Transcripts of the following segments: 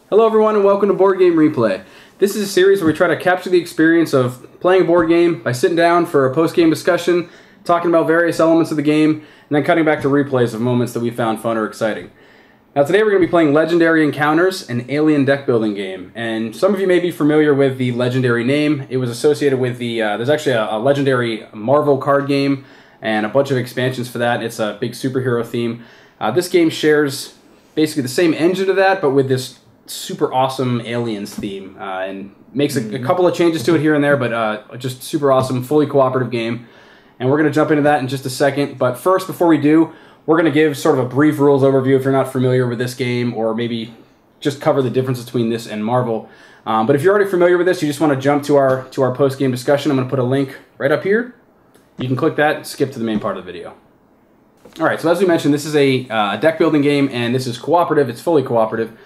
Hello everyone and welcome to Board Game Replay. This is a series where we try to capture the experience of playing a board game by sitting down for a post-game discussion, talking about various elements of the game, and then cutting back to replays of moments that we found fun or exciting. Now today we're going to be playing Legendary Encounters, an alien deck building game. And some of you may be familiar with the Legendary name. It was associated with the, there's actually a Legendary Marvel card game and a bunch of expansions for that. It's a big superhero theme. This game shares basically the same engine to that, but with this super awesome aliens theme, and makes a couple of changes to it here and there, but just super awesome, fully cooperative game. And we're going to jump into that in just a second. But first, before we do, we're going to give sort of a brief rules overview if you're not familiar with this game, or maybe just cover the difference between this and Marvel. But if you're already familiar with this, you just want to jump to our post-game discussion, I'm going to put a link right up here. You can click that and skip to the main part of the video. Alright, so as we mentioned, this is a deck building game, and this is cooperative. It's fully cooperative.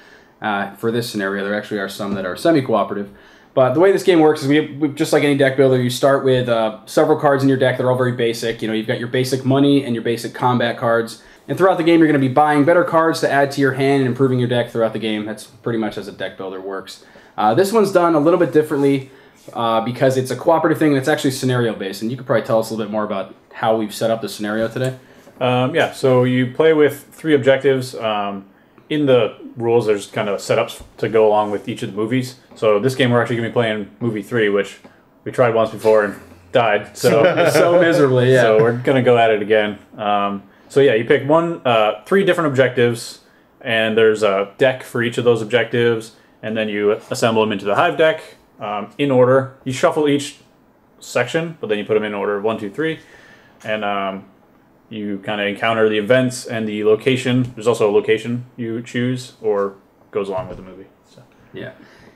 For this scenario, there actually are some that are semi-cooperative. But the way this game works is we just like any deck builder, you start with several cards in your deck that are all very basic. You know, you've got your basic money and your basic combat cards. And throughout the game, you're going to be buying better cards to add to your hand and improving your deck throughout the game. That's pretty much as a deck builder works. This one's done a little bit differently because it's a cooperative thing and it's actually scenario-based. And you could probably tell us a little bit more about how we've set up the scenario today. Yeah, so you play with 3 objectives. In the rules, there's kind of setups to go along with each of the movies. So this game, we're actually going to be playing movie 3, which we tried once before and died. So miserably, yeah. So we're going to go at it again. So yeah, you pick 3 different objectives, and there's a deck for each of those objectives, and then you assemble them into the hive deck in order. You shuffle each section, but then you put them in order 1, 2, 3, and you kind of encounter the events and the location. There's also a location you choose or goes along with the movie. So. Yeah,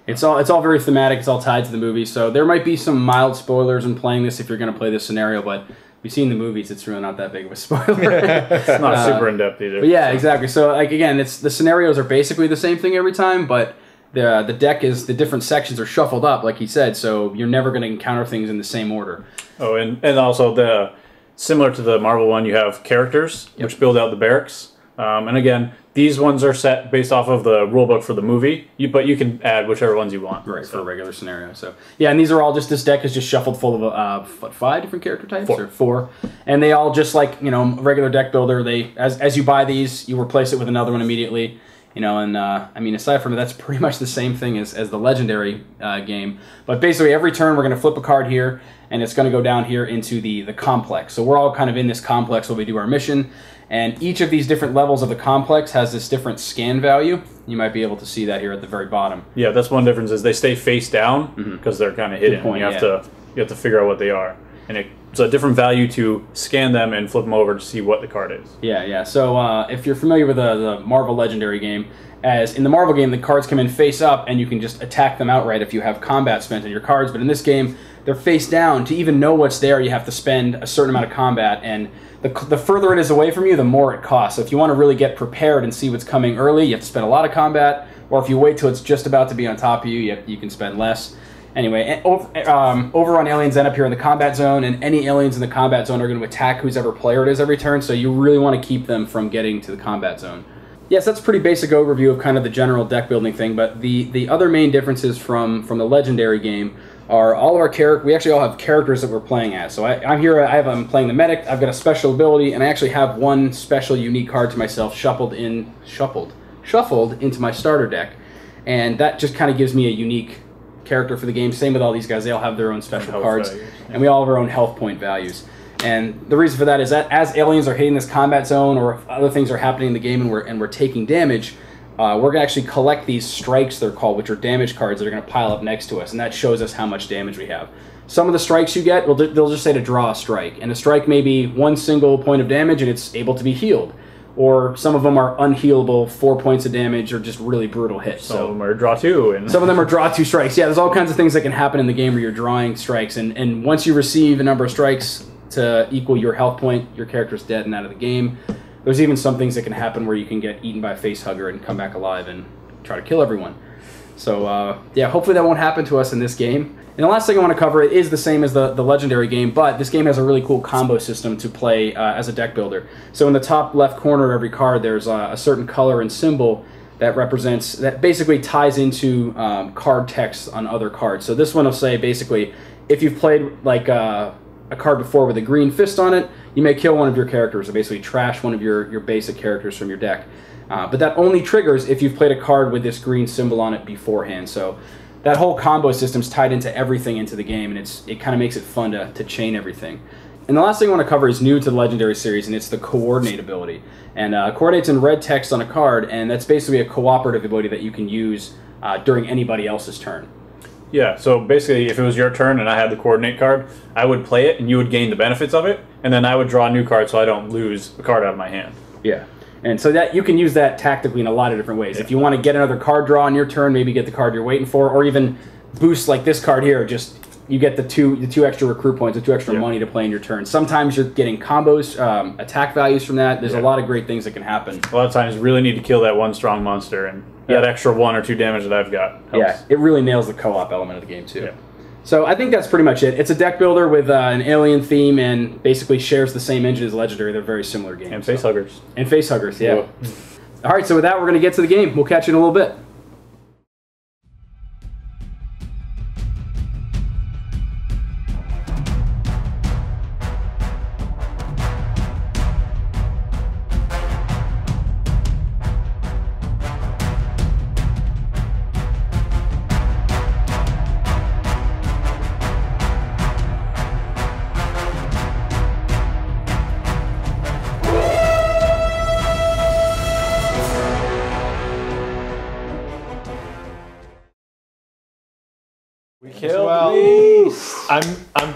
it's all very thematic. It's all tied to the movie. So there might be some mild spoilers in playing this if you're going to play this scenario, but if you've seen the movies, it's really not that big of a spoiler. It's not super in-depth either. But yeah, exactly. So like again, the scenarios are basically the same thing every time, but the deck is, the different sections are shuffled up, like he said, so you're never going to encounter things in the same order. Oh, and also similar to the Marvel one, you have characters, which build out the barracks. And again, these ones are set based off of the rulebook for the movie, but you can add whichever ones you want. Right, for a regular scenario. So yeah, and these are all just, this deck is just shuffled full of, 5 different character types? 4. Or 4. And they all, just like, you know, regular deck builder, as you buy these, you replace it with another one immediately. You know, and I mean, aside from it, that's pretty much the same thing as the Legendary game. But basically, every turn, we're going to flip a card here, and it's going to go down here into the complex. So we're all kind of in this complex while we do our mission. And each of these different levels of the complex has this different scan value. You might be able to see that here at the very bottom. Yeah, that's one difference, is they stay face down because they're kind of hidden. Good point, you have to figure out what they are. And it's a different value to scan them and flip them over to see what the card is. Yeah. So if you're familiar with the Marvel Legendary game, as in the Marvel game, the cards come in face up, and you can just attack them outright if you have combat spent on your cards. But in this game, they're face down. To even know what's there, you have to spend a certain amount of combat, and the further it is away from you, the more it costs. So if you want to really get prepared and see what's coming early, you have to spend a lot of combat, or if you wait till it's just about to be on top of you, you can spend less. Anyway, Overrun aliens end up here in the combat zone, and any aliens in the combat zone are going to attack whoever player it is every turn, so you really want to keep them from getting to the combat zone. Yes, that's a pretty basic overview of kind of the general deck building thing, but the other main differences from the Legendary game are all of our characters. We actually all have characters that we're playing as. So I'm here, I'm playing the medic, I've got a special ability, and I actually have one special unique card to myself shuffled into my starter deck, and that just kind of gives me a unique character for the game. Same with all these guys, they all have their own special cards, and we all have our own health point values. And the reason for that is that as aliens are hitting this combat zone, or if other things are happening in the game and we're taking damage, we're going to actually collect these strikes, they're called, which are damage cards that are going to pile up next to us, and that shows us how much damage we have. Some of the strikes you get, they'll just say to draw a strike, and a strike may be 1 single point of damage and it's able to be healed. Or some of them are unhealable, 4 points of damage, or just really brutal hits. Some of them are draw 2. And some of them are draw 2 strikes. Yeah, there's all kinds of things that can happen in the game where you're drawing strikes, and once you receive a number of strikes to equal your health point, your character's dead and out of the game. There's even some things that can happen where you can get eaten by a facehugger and come back alive and try to kill everyone. So yeah, hopefully that won't happen to us in this game. And the last thing I want to cover is the same as the Legendary game, but this game has a really cool combo system to play as a deck builder. So in the top left corner of every card, there's a certain color and symbol that represents, that basically ties into card text on other cards. So this one will say basically, if you've played like a card before with a green fist on it, you may kill one of your characters, or basically trash one of your basic characters from your deck. But that only triggers if you've played a card with this green symbol on it beforehand. So that whole combo system's tied into everything into the game, and it kind of makes it fun to chain everything. And the last thing I want to cover is new to the Legendary series, and it's the Coordinate ability. And Coordinate's in red text on a card, and that's basically a cooperative ability that you can use during anybody else's turn. Yeah, so basically if it was your turn and I had the Coordinate card, I would play it and you would gain the benefits of it, and then I would draw a new card so I don't lose a card out of my hand. Yeah. And so that you can use that tactically in a lot of different ways. If you want to get another card draw on your turn, maybe get the card you're waiting for, or even boost like this card here, just you get the two extra recruit points, the 2 extra money to play in your turn. Sometimes you're getting combos, attack values from that. There's a lot of great things that can happen. A lot of times you really need to kill that one strong monster, and that extra 1 or 2 damage that I've got helps. Yeah, it really nails the co-op element of the game too. Yeah. So I think that's pretty much it. It's a deck builder with an alien theme and basically shares the same engine as Legendary. They're very similar games. And facehuggers. And facehuggers, yeah. Whoa. All right, so with that, we're going to get to the game. We'll catch you in a little bit.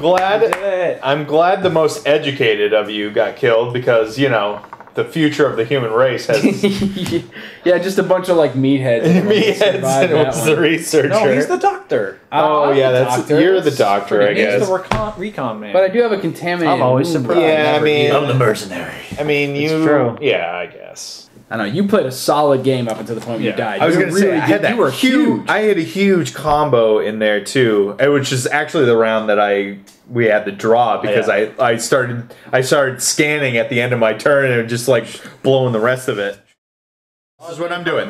Well, I'm glad the most educated of you got killed, because you know the future of the human race has yeah, just a bunch of like meatheads. meatheads, and it was the researcher. No, he's the doctor. Oh yeah, you're the doctor, I guess. He's the recon man. But I do have a contaminated. I'm always wound, surprised. Yeah, I mean, I'm the mercenary. I mean, you. true. Yeah, I guess. I don't know. You played a solid game up until the point you died. I was going to say, I had that you were huge. I had a huge combo in there too, which is actually the round that we had the draw, because I started scanning at the end of my turn and just like blowing the rest of it. This is what I'm doing.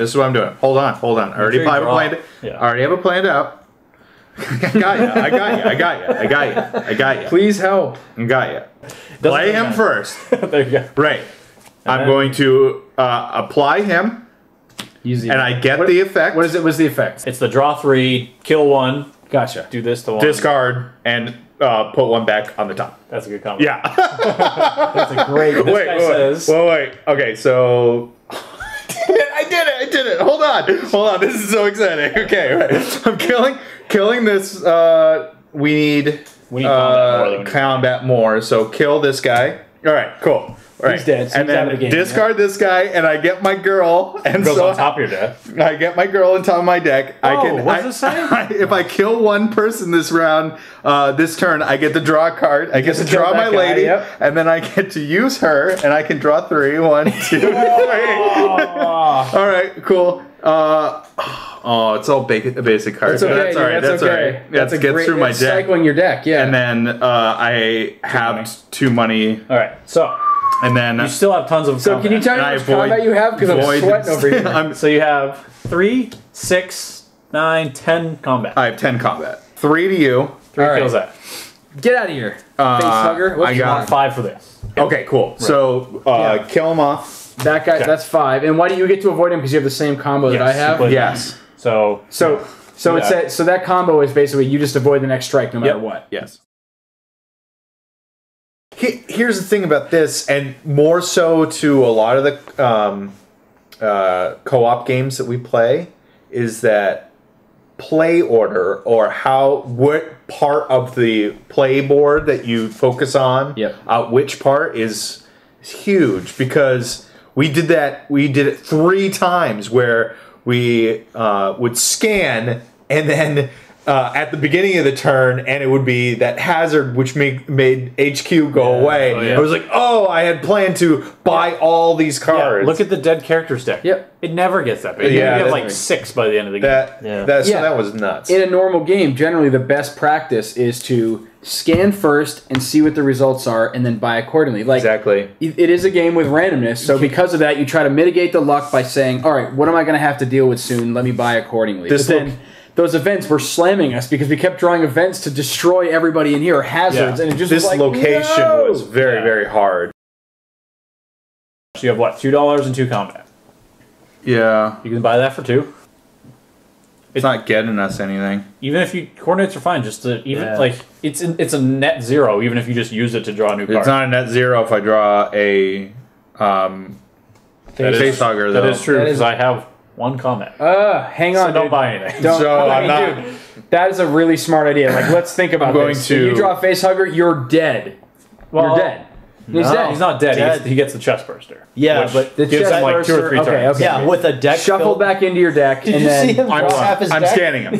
Hold on. I already have it planned. I already have it planned out. I got you. Please help. I got you. Play him first. There you go. Right. I'm going to apply him, and I get the effect. What is it? What's the effect? It's the draw 3, kill 1. Gotcha. Do this to 1. Discard, and put 1 back on the top. That's a good combo. Yeah. That's a great. Wait. Okay, so I did it. Hold on. This is so exciting. Okay, right. I'm killing this. We need combat more. So kill this guy. All right, cool. Right. He's dead. So and then discard this guy, and I get my girl. And goes so on top of your deck. I get my girl on top of my deck. What does it say? If I kill one person this round, this turn, I get to draw a card. I get to draw my lady, and then I get to use her, and I can draw 3. 1, 2, 3. All right, cool. It's all basic cards. That's okay. That's all right. That's all right. That's a great through my deck. Cycling your deck, yeah. And then I have 2 money. All right, so. And then you still have tons of. So can you tell me how much combat you have? Because I'm sweating over here. So you have 3, 6, 9, 10 combat. I have 10 combat. 3 to you. 3 kills that. Get out of here, facehugger. I got 5 for this. Okay, cool. Right. So kill him off. That guy. That's 5. And why do you get to avoid him? Because you have the same combo that I have. Yes. So that combo is basically you just avoid the next strike no matter what. Yes. Here's the thing about this, and more so to a lot of the co-op games that we play, is that play order, or what part of the play board that you focus on, which part is huge, because we did it 3 times where we would scan and then at the beginning of the turn, and it would be that hazard which made HQ go away. Oh, yeah. I was like, oh, I had planned to buy all these cards. Look at the dead characters deck. Yep. It never gets that big. Yeah, You get that's like 6 by the end of the game. So that was nuts. In a normal game, generally the best practice is to scan first and see what the results are, and then buy accordingly. Like, exactly. It is a game with randomness, so because of that, you try to mitigate the luck by saying, all right, what am I going to have to deal with soon? Let me buy accordingly. But then those events were slamming us because we kept drawing events to destroy everybody in here, or hazards, and it just this was like, location no! was very, very hard. So you have what? $2 and 2 combat. Yeah. You can buy that for 2. It's not getting us anything. Even if you coordinates are fine, just to like it's a net 0. Even if you just use it to draw a new card. It's not a net 0 if I draw a facehugger. That is true because I have 1 combat. Hang on. So don't buy anything. Dude, that is a really smart idea. Like, let's think about this. So you draw a facehugger, you're dead. You're dead. He's dead. He's not dead. He gets the chest burster. Yeah, but the gives him like 2 or 3 turns. Okay. Yeah, with a deck shuffle back into your deck, Did and you then see him draw half his I'm deck? scanning him.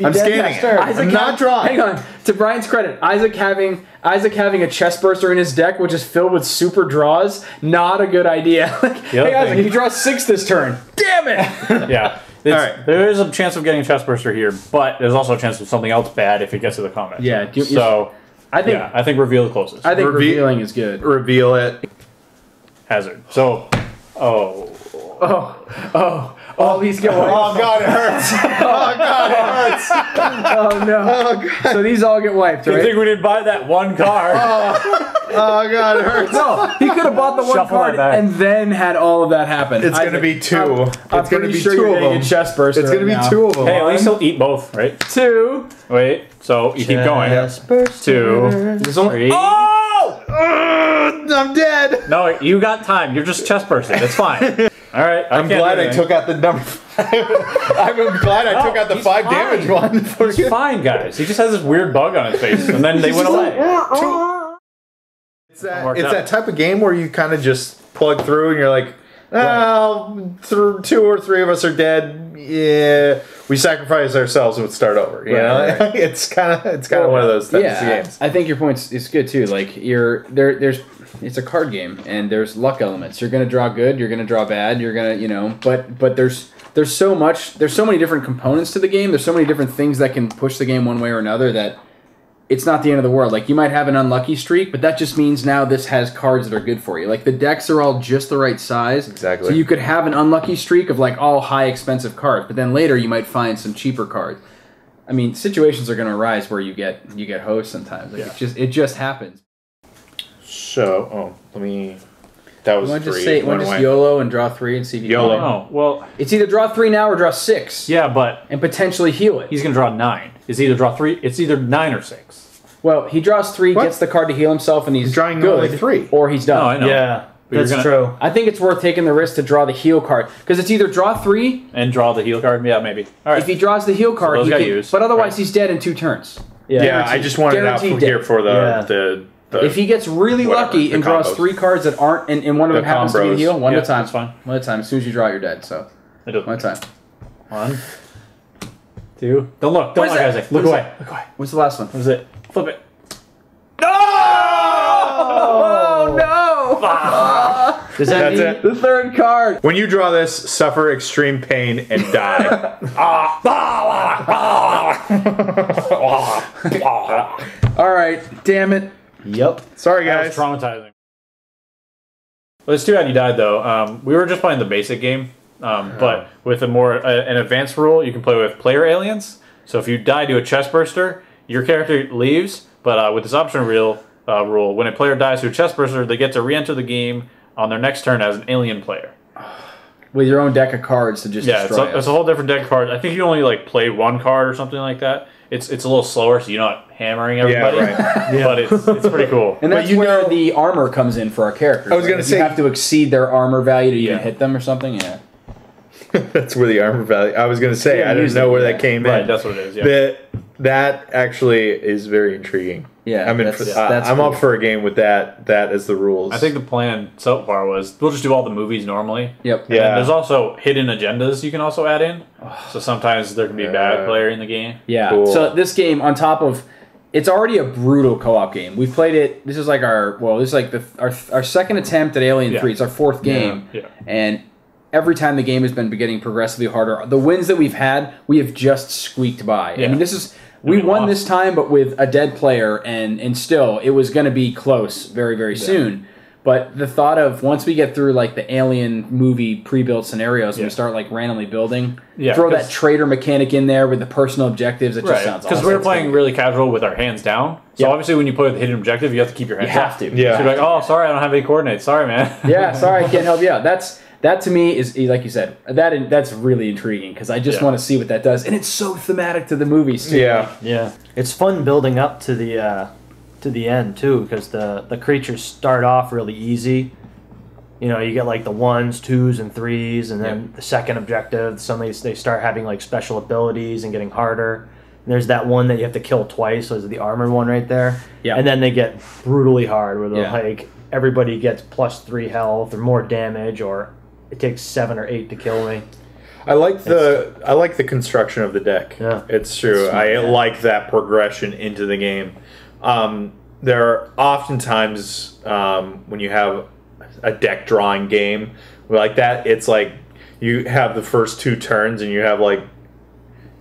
I'm scanning him. Isaac I'm not drawing. Hang on. To Brian's credit, Isaac having a chest burster in his deck, which is filled with super draws, not a good idea. Hey Isaac, you draw 6 this turn. Damn it! Yeah. Alright. There is a chance of getting a chest burster here, but there's also a chance of something else bad if it gets to the combat. Yeah. I think reveal the closest. I think revealing is good. Reveal it. Hazard. So, These get wiped. Oh god, it hurts. Oh god, it hurts. Oh no. Oh god. So these all get wiped, I right? think we didn't buy that 1 card. Oh god, it hurts. No, he could have bought the 1 Shuffle card that back. and then had all of that happen. It's going to be 2. I'm It's going to pretty be sure 2 you're of getting them. a chest burster. It's going to be right now. 2 of them. Hey, at least he'll eat both, right? 2. Wait, so you keep going. 2, 3. I'm dead. No, you got time. You're just chest bursting. It's fine. All right. I'm glad I took out the number 5. I'm glad I took out the 5 damage one. He's fine, guys. He just has this weird bug on his face, and then they went away. It's that type of game where you kind of just plug through and you're like, oh, 2 or 3 of us are dead. Yeah, we sacrifice ourselves and would start over. You know? Right. It's kind of one of those types of games. I think your point is good too. Like it's a card game and there's luck elements. You're gonna draw good, you're gonna draw bad, you're gonna but there's so many different components to the game. There's so many different things that can push the game one way or another that it's not the end of the world. Like, you might have an unlucky streak, but that just means now this has cards that are good for you. Like, the decks are all just the right size. Exactly. So you could have an unlucky streak of, like, all high expensive cards, but then later you might find some cheaper cards. I mean, situations are going to arise where you get hosed sometimes. Like, it just happens. So, that was 3. You want to just YOLO and draw 3 and see if you YOLO. can. Oh, well, It's either draw 3 now or draw 6. yeah, but And potentially heal it. he's going to draw 9. It's either 9 or 6. Well, he draws 3, What? gets the card to heal himself, and he's drawing good. only 3. Or he's done. No, I know. Yeah, But you're that's gonna- true. I think it's worth taking the risk to draw the heal card. Because it's either draw 3, And draw the heal card? Yeah, maybe. All right. if he draws the heal card, those he got can, used. but otherwise Right. he's dead in 2 turns. Yeah, I just wanted it out Guaranteed here dead. for Yeah. the If he gets really whatever, lucky the and draws combos. 3 cards that aren't, and one of them The happens to be the combos. heal, one Yeah, at a time. that's fine. One at a time. As soon as you draw, you're dead. So, I do. one at a time. 1, 2. Don't look. Don't What is look, that? Isaac. Look What is away. that? Look away. What's the last one? What is it? Flip it. Oh, no! Does that That's mean it. The 3rd card! When you draw this, suffer extreme pain and die. Alright, damn it. Yep. Sorry, That guys. was traumatizing. Well, it's too bad you died, though. We were just playing the basic game, but with an advanced rule, you can play with player aliens. So if you die to a chest burster, your character leaves, but with this option rule, when a player dies to a chest burster, they get to re-enter the game on their next turn as an alien player. With your own deck of cards to just destroy It's a whole different deck of cards. I think you only play 1 card or something like that. It's a little slower, so you're not hammering everybody. right. But it's pretty cool. And that's you where know- the armor comes in for our characters. I was gonna If say- you have to exceed their armor value to even Yeah. hit them or something. Yeah. That's where the armor value. I was going to say, Yeah, I didn't use know it, where yeah. that came Right, in. that's what it is. Yeah. That actually is very intriguing. Yeah, I'm up for a game with that as the rules. I think the plan so far was we'll just do all the movies normally. Yep. And then there's also hidden agendas you can also add in. So sometimes there can be a bad player in the game. Yeah. Cool. So this game, on top of, it's already a brutal co-op game. We've played it. This is like our second attempt at Alien 3. It's our fourth game, and every time the game has been getting progressively harder. The wins that we've had, we have just squeaked by. I mean, this is. We won this time, but with a dead player, and still, it was going to be close very, very soon. But the thought of, once we get through, like, the Alien movie pre-built scenarios, and we start, like, randomly building, throw that trader mechanic in there with the personal objectives, it just sounds awesome. Because we're playing really casual with our hands down. So obviously when you play with the hidden objective, you have to keep your hands up. You have to. Yeah. So you're like, oh, sorry, I don't have any coordinates. Sorry, man. Yeah, sorry, I can't help you out. That to me is, like you said, that's really intriguing because I just want to see what that does, and it's so thematic to the movies too. Yeah. It's fun building up to the end too, because the creatures start off really easy. You know, you get like the 1s, 2s, and 3s, and then the second objective, they start having like special abilities and getting harder. And there's that one that you have to kill twice, so there's the armored one right there. Yeah. And then they get brutally hard, where they'll like everybody gets +3 health or more damage, or it takes 7 or 8 to kill me. I like the construction of the deck. Yeah. It's true. I like that progression into the game. There are oftentimes when you have a deck drawing game like that, it's like you have the first 2 turns and you have like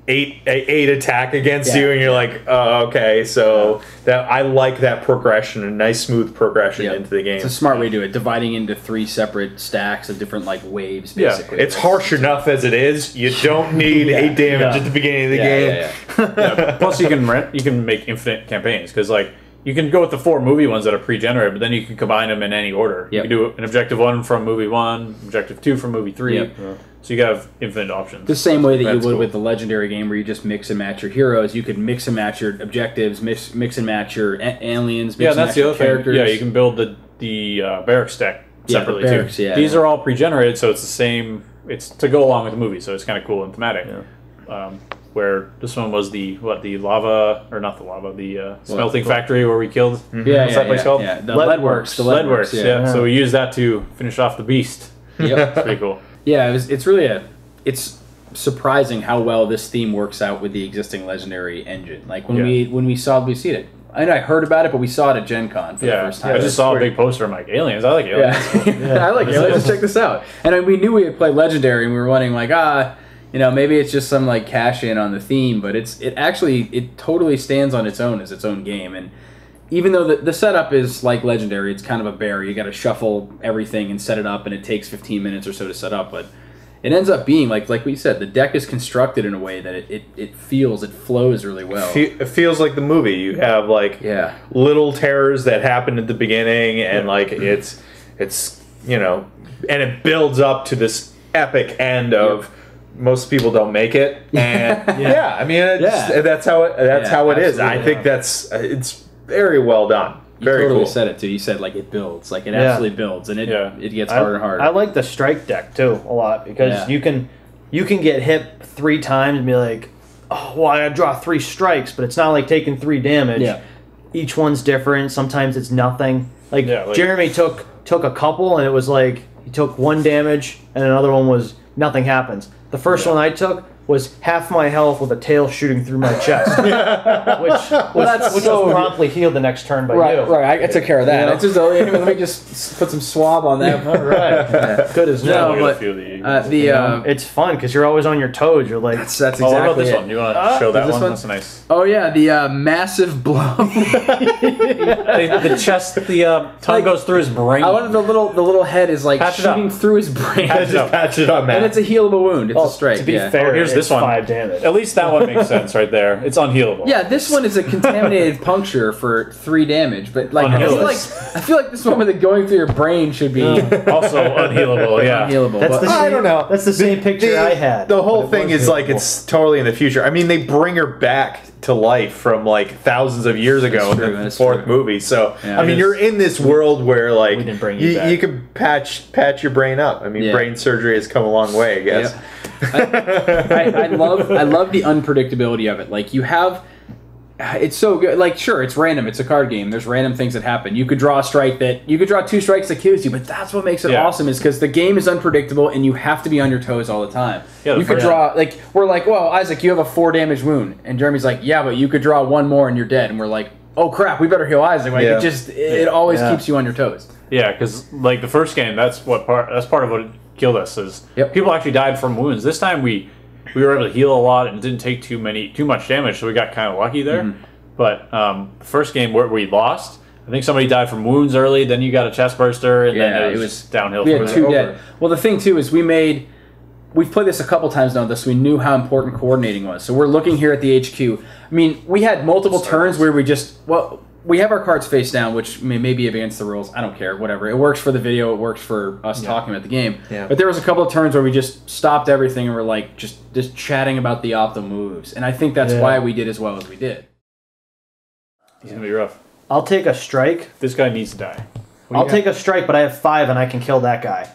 8 attack against you, and you're like, oh, okay. So that I like that progression, a nice smooth progression into the game. It's a smart way to do it, dividing into 3 separate stacks of different like waves. Basically, it's harsh enough as it is. You don't need 8 damage at the beginning of the game. Plus, you can make infinite campaigns because like you can go with the 4 movie ones that are pre-generated, but then you can combine them in any order. You can do an objective 1 from movie 1, objective 2 from movie 3. So you have infinite options. The same way that you would with the Legendary game where you just mix and match your heroes. You could mix and match your objectives, mix and match your aliens, mix and that's match the your other characters. thing. Yeah, you can build the barracks deck separately barracks, too. These are all pre-generated, so it's the same. It's to go along with the movie, so it's kind of cool and thematic. Where this one was the lava, or not the lava, the smelting factory where we killed. What's that place called? Yeah, the Leadworks. The Leadworks. Yeah. So we used that to finish off the beast. Yep. It's pretty cool. Yeah, it's really it's surprising how well this theme works out with the existing Legendary engine. Like when we see it. I know I heard about it, but we saw it at Gen Con for the first time. I just saw a big poster. I'm like, aliens. I like aliens. I like aliens. Let's check this out. And we knew we had played Legendary, and we were wondering like, maybe it's just some like cash in on the theme, but it totally stands on its own as its own game. And even though the setup is like Legendary, it's kind of a bear. You got to shuffle everything and set it up, and it takes 15 minutes or so to set up. But it ends up being like we said, the deck is constructed in a way that it flows really well. It feels like the movie. You have like little terrors that happen at the beginning, and like it's and it builds up to this epic end of. Most people don't make it, and I mean, that's how it is. I think it's very well done. Very totally cool. said it too. You said like it builds, like it absolutely builds, and it gets harder and harder. I like the strike deck too a lot because you can get hit 3 times and be like, oh, well, I gotta draw 3 strikes, but it's not like taking 3 damage. Yeah. Each one's different. Sometimes it's nothing. Like Jeremy took a couple, and it was like he took 1 damage, and another one was nothing happens. The first one I took was half my health with a tail shooting through my chest, which was promptly healed the next turn by you. Right, I took care of that. Let me just put some swab on that. All right, good as new. It's fun because you're always on your toes. You're like, that's exactly. What about this one? You want to show that one? That's nice. Oh yeah, the massive blow. The chest, the tongue goes through his brain. I wanted the little head is like shooting through his brain. Patch it up, man. And it's a healable wound. It's a strike. To be fair, here's this one. 5 damage. At least that one makes sense right there. It's unhealable. Yeah, this one is a contaminated puncture for 3 damage, but like I feel like this one with it going through your brain should be also unhealable. Yeah, unhealable. I don't know. That's the same picture I had. The whole thing is like it's totally in the future. I mean, they bring her back to life from like thousands of years ago in the 4th movie. So I mean, you're in this world where like you can patch your brain up. I mean, brain surgery has come a long way, I guess. I love the unpredictability of it. Like you have It's so good. Like, sure, it's random. It's a card game. There's random things that happen. You could draw a strike you could draw 2 strikes that kills you, but that's what makes it awesome is because the game is unpredictable and you have to be on your toes all the time. Yeah, you could draw, like, we're like, well, Isaac, you have a 4 damage wound. And Jeremy's like, yeah, but you could draw 1 more and you're dead. And we're like, oh crap, we better heal Isaac. Like, it always keeps you on your toes. Yeah, because, like, the first game, that's part of what killed us is people actually died from wounds. This time we were able to heal a lot and didn't take too much damage, so we got kind of lucky there. Mm-hmm. But the first game where we lost, I think somebody died from wounds early. Then you got a chest burster, and then it was downhill. We had 2 dead. Well, the thing too is we've played this a couple times now. So we knew how important coordinating was. So we're looking here at the HQ. I mean, we had multiple turns where we have our cards face down, which may be against the rules. I don't care, whatever. It works for the video. It works for us talking about the game. Yeah. But there was a couple of turns where we just stopped everything and we're like just chatting about the optimal moves. And I think that's why we did as well as we did. It's going to be rough. I'll take a strike. This guy needs to die. I'll take a strike, but I have 5 and I can kill that guy.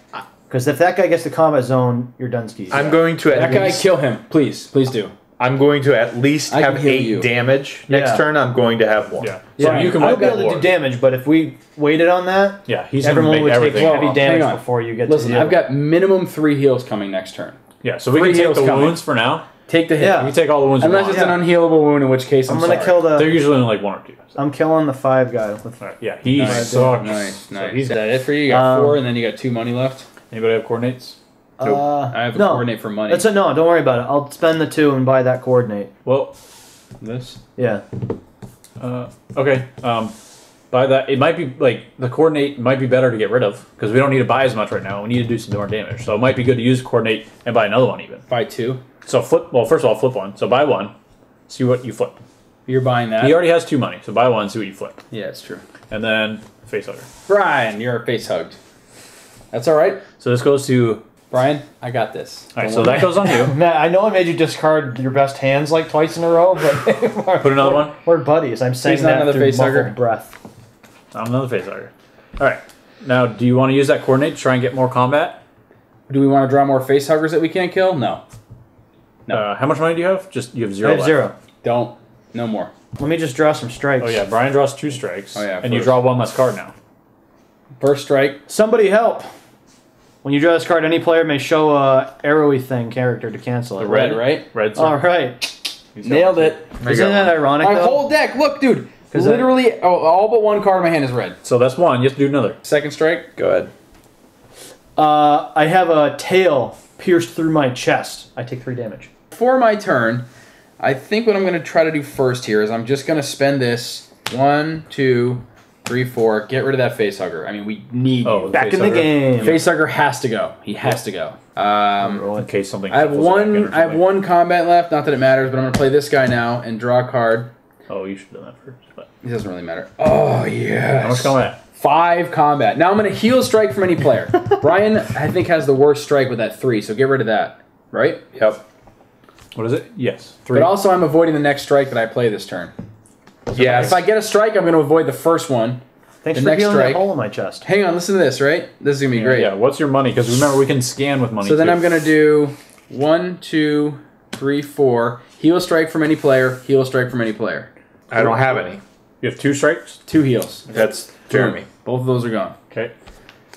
Because if that guy gets the combat zone, you're done skis. I'm going to that guy kill him. Please do. I'm going to at least have 8 damage. Next turn, I'm going to have 1. Yeah. So you can I'll be able to do damage, but if we waited on that, everyone would take heavy damage before you get to I've got minimum 3 heals coming next turn. Yeah, so we can take the wounds for now. Take the hit. Yeah. You take all the wounds. Unless it's an unhealable wound, in which case I'm gonna kill the. They're usually only like 1 or 2. So. I'm killing the 5 guy. Yeah, he sucks. Nice. Is that it for you? You got 4, and then you got 2 money left. Anybody have coordinates? Nope. I have a coordinate for money. No, don't worry about it. I'll spend the 2 and buy that coordinate. Well, this. Yeah. Okay. Buy that. It might be like the coordinate might be better to get rid of because we don't need to buy as much right now. We need to do some more damage, so it might be good to use coordinate and buy another one even. Buy 2. So flip. Well, first of all, flip 1. So buy 1. See what you flip. You're buying that. He already has 2 money, so buy 1. See what you flip. Yeah, it's true. And then face hugger. Brian, you're face hugged. That's all right. So this goes to Brian. I got this. All right, so that goes on you. Matt, I know I made you discard your best hands like twice in a row, but put another one. We're buddies. I'm saying that another through face hugger breath. I'm another face hugger. All right. Now, do you want to use that coordinate to try and get more combat? Do we want to draw more face huggers that we can't kill? No. How much money do you have? You have 0 I have left. 0. Don't. No more. Let me just draw some strikes. Oh yeah, Brian draws 2 strikes. Oh yeah, and you draw 1 less card now. First strike. Somebody help! When you draw this card, any player may show a arrowy thing character to cancel it. The red, right? Red. All right. Nailed it. Isn't that ironic? My though? whole deck. Look, dude. Literally, all but 1 card in my hand is red. So that's 1. You have to do another. Second strike. Go ahead. I have a tail pierced through my chest. I take 3 damage. For my turn, I think what I'm going to try to do first here is I'm just going to spend this 1, 2, 3, 4. Get rid of that face hugger. I mean, we need back in the game. Face hugger has to go. He has to go. In case something. I have 1 combat left. Not that it matters, but I'm going to play this guy now and draw a card. Oh, you should have done that first. But it doesn't really matter. Oh yes. How much combat? 5 combat. Now I'm going to heal strike from any player. Brian, I think, has the worst strike with that 3, so get rid of that. Right? Yep. What is it? Yes. 3. But also I'm avoiding the next strike that I play this turn. Yes. If I get a strike, I'm going to avoid the first one. Thanks for healing that hole in my chest. Hang on, listen to this, right? This is going to be great. Yeah, what's your money? Because remember, we can scan with money, So then I'm going to do 1, 2, 3, 4. Heal strike from any player. Heal strike from any player. I don't have any. You have 2 strikes? 2 heals. That's Jeremy. Both of those are gone. Okay.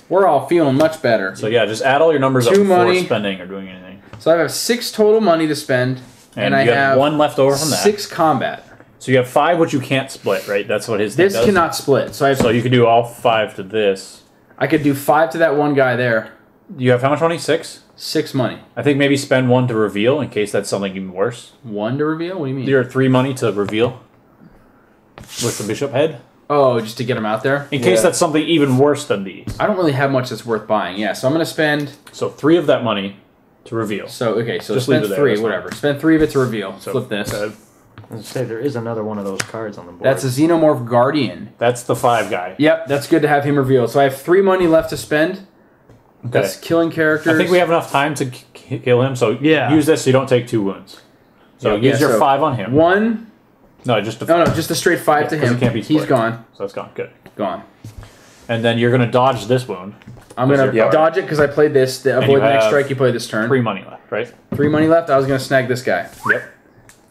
We're all feeling much better. So yeah, just add all your numbers up 2 before money. spending or doing anything. So I have 6 total money to spend. And I have 1 left over from that. 6 combat. So you have 5 which you can't split, right? That's what his thing This does. cannot split. So you could do all 5 to this. I could do 5 to that one guy there. You have how much money? 6? 6 money. I think maybe spend 1 to reveal in case that's something even worse. 1 to reveal? What do you mean? Your 3 money to reveal with the bishop head. Oh, just to get him out there? In case that's something even worse than these. I don't really have much that's worth buying. Yeah, so I'm going to spend... So 3 of that money to reveal. So, okay, so just spend leave it 3, there, whatever. Spend 3 of it to reveal. So flip this. Let's say there is another one of those cards on the board. That's a Xenomorph Guardian. That's the 5 guy. Yep, that's good to have him revealed. So I have 3 money left to spend. Okay. That's killing characters. I think we have enough time to kill him, so use this so you don't take 2 wounds. So use your 5 on him. 1... No, just a straight 5 to him. Can't be He's gone. So that's gone. Good. Gone. And then you're going to dodge this wound. I'm going to dodge it because I played this. To avoid the next strike you play this turn. 3 money left, right? 3 money left. I was going to snag this guy. Yep.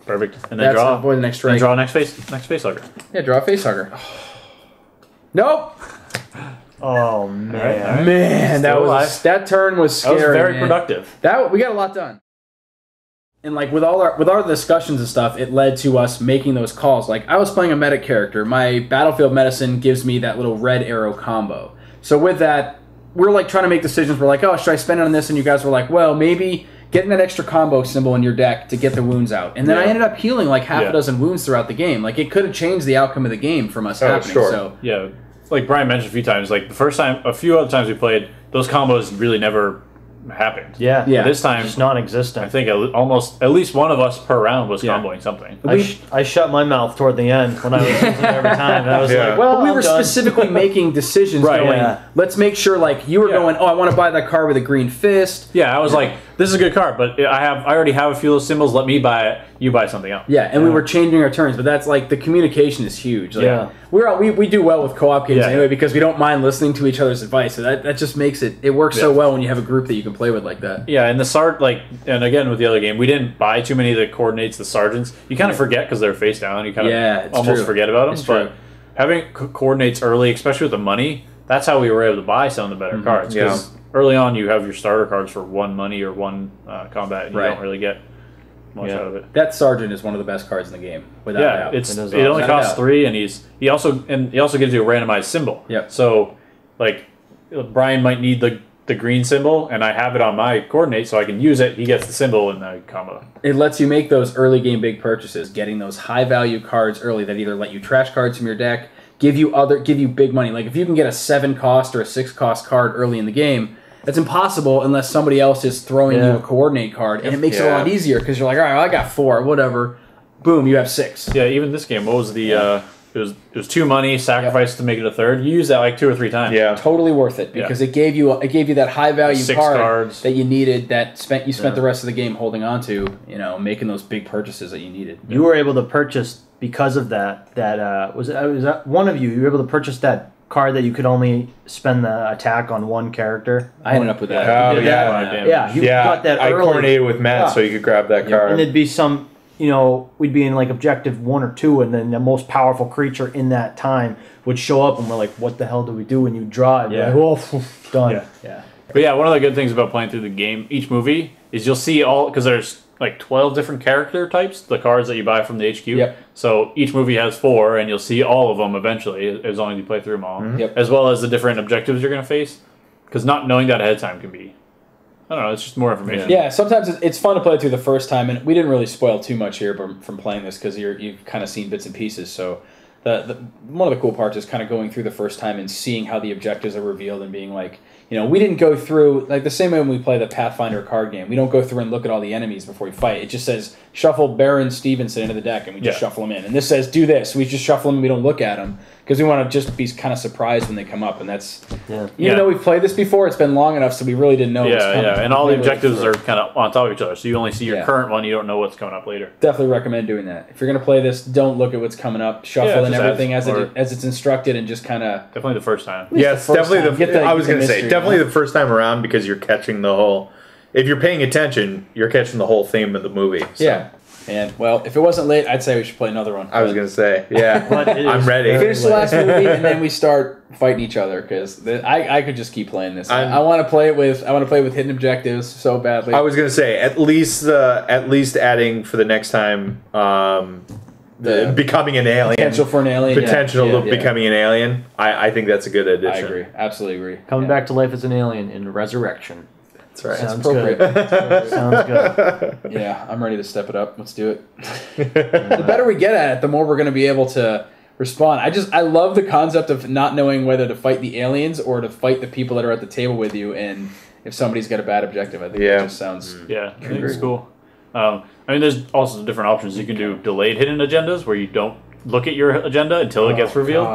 Perfect. And then That's draw. avoid the next Then strike. draw next face hugger. Yeah, draw a face hugger. Nope. Oh man. All right. Man, that Still was alive. that turn was That scary. was very man. productive. That we got a lot done. And like with our discussions and stuff, it led to us making those calls. Like I was playing a medic character. My battlefield medicine gives me that little red arrow combo. So with that, we're like trying to make decisions. We're like, oh, should I spend it on this? And you guys were like, well, maybe getting that extra combo symbol in your deck to get the wounds out. And then I ended up healing like half a dozen wounds throughout the game. Like it could have changed the outcome of the game from us happening. sure. So Yeah, like Brian mentioned a few times, like the first time, a few other times we played, those combos really never happened. Yeah. Yeah. This time, It's non-existent. I think almost at least one of us per round was comboing something. I shut my mouth toward the end when I was using it every time. And I was like, well, But we I'm were done. specifically making decisions Right, going, yeah. let's make sure, like, you were going, oh, I want to buy that card with a green fist. Yeah, I was like, this is a good card, but I already have a few of those symbols. Let me buy it. You buy something else. Yeah, and we were changing our turns, but that's, like, the communication is huge. Like, Yeah. we do well with co-op games Yeah. anyway because we don't mind listening to each other's advice. So that just makes it works so well when you have a group that you can play with like that. Yeah, and and again with the other game, we didn't buy too many of the coordinates, the sergeants. You kind of forget because they're face down. You kind of almost true. forget about them. It's But true. having coordinates early, especially with the money, that's how we were able to buy some of the better cards. Yeah. Because early on, you have your starter cards for 1 money or 1 combat, and you Right. don't really get much out of it. That sergeant is one of the best cards in the game, without Yeah, doubt. it It is only awesome. costs 3, and he also gives you a randomized symbol. Yep. So, like, Brian might need the green symbol, and I have it on my coordinate, so I can use it. He gets the symbol in the combo. It lets you make those early game big purchases, getting those high value cards early that either let you trash cards from your deck, give you big money. Like if you can get a 7 cost or a 6 cost card early in the game, that's impossible unless somebody else is throwing you a coordinate card, and it makes it a lot easier because you're like, all right, well, I got 4, whatever. Boom, you have 6. Yeah, even this game, what was the it was 2 money, sacrifice to make it a third. You used that like 2 or 3 times. Yeah. Totally worth it because it gave you that high value 6 card cards. that you needed that you spent the rest of the game holding on to, making those big purchases that you needed. You were able to purchase because of that. Was that one of you? You were able to purchase that card that you could only spend the attack on one character. I ended up with that. Oh, You did yeah. that? Yeah, you got that I early. coordinated with Matt Yeah. so you could grab that card. And it'd be some, we'd be in like objective 1 or 2, and then the most powerful creature in that time would show up, and we're like, what the hell do we do when you draw it? Yeah. Like, oh, done. Yeah. Yeah. But yeah, one of the good things about playing through the game, each movie, is you'll see because there's like 12 different character types, the cards that you buy from the HQ. Yep. So each movie has 4, and you'll see all of them eventually, as long as you play through them all. Yep. As well as the different objectives you're going to face. Because not knowing that ahead of time can be, I don't know, it's just more information. Yeah, sometimes it's fun to play it through the first time, and we didn't really spoil too much here from playing this because you've kind of seen bits and pieces. So one of the cool parts is kind of going through the first time and seeing how the objectives are revealed and being like, we didn't go through, like the same way when we play the Pathfinder card game, we don't go through and look at all the enemies before we fight. It just says, shuffle Baron Stevenson into the deck, and we just shuffle them in. And this says, do this. We just shuffle them and we don't look at them because we want to just be kind of surprised when they come up. And that's, even though we've played this before, it's been long enough so we really didn't know what's coming. Yeah, and all the objectives are kind of on top of each other, so you only see your current one, you don't know what's coming up later. Definitely recommend doing that. If you're going to play this, don't look at what's coming up. Shuffle in just everything as it's instructed and just kind of... Definitely the first time. Yes, the first definitely. time. I was going to say, mystery, definitely the first time around because you're catching the whole. If you're paying attention, you're catching the whole theme of the movie. So. Yeah. And, well, if it wasn't late, I'd say we should play another one. I was going to say, yeah. I'm ready. Finish the last movie, and then we start fighting each other, because I could just keep playing this. I want to play it with hidden objectives so badly. I was going to say, at least adding for the next time, the becoming an alien. Potential for an alien. Potential of becoming an alien. I think that's a good addition. I agree. Absolutely agree. Coming back to life as an alien in Resurrection. That's right. Sounds appropriate. good. Sounds good. Yeah, I'm ready to step it up. Let's do it. The better we get at it, the more we're going to be able to respond. I love the concept of not knowing whether to fight the aliens or to fight the people that are at the table with you, and if somebody's got a bad objective, I think it just sounds... Yeah, I think it's cool. I mean, there's also different options. You can do delayed hidden agendas where you don't look at your agenda until it gets revealed.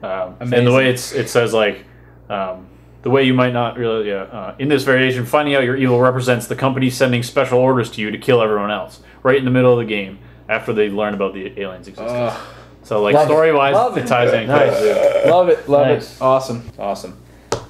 God. And the way it says, like, the way you might not really, in this variation, finding out your evil represents the company sending special orders to you to kill everyone else right in the middle of the game after they learn about the aliens' existence. So, like, story-wise, it ties in. Nice. Love it. Nice. Awesome.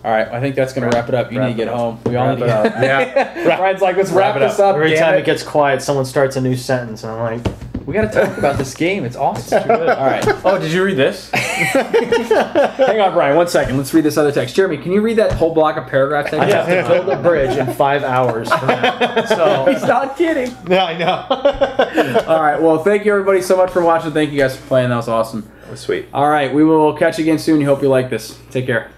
All right, I think that's going to wrap it up. You need to get home. We all need to Wrap it get Yeah. Brian's like, let's wrap this up. Every damn time it. it gets quiet, someone starts a new sentence, and I'm like, We got to talk about this game. It's awesome. All right. Oh, did you read this? Hang on, Brian. 1 second. Let's read this other text. Jeremy, can you read that whole block of paragraph text? I have to build a bridge in 5 hours. From now. So He's not kidding. Yeah, I know. All right. Well, thank you everybody so much for watching. Thank you guys for playing. That was awesome. That was sweet. All right. We will catch you again soon. We hope you like this. Take care.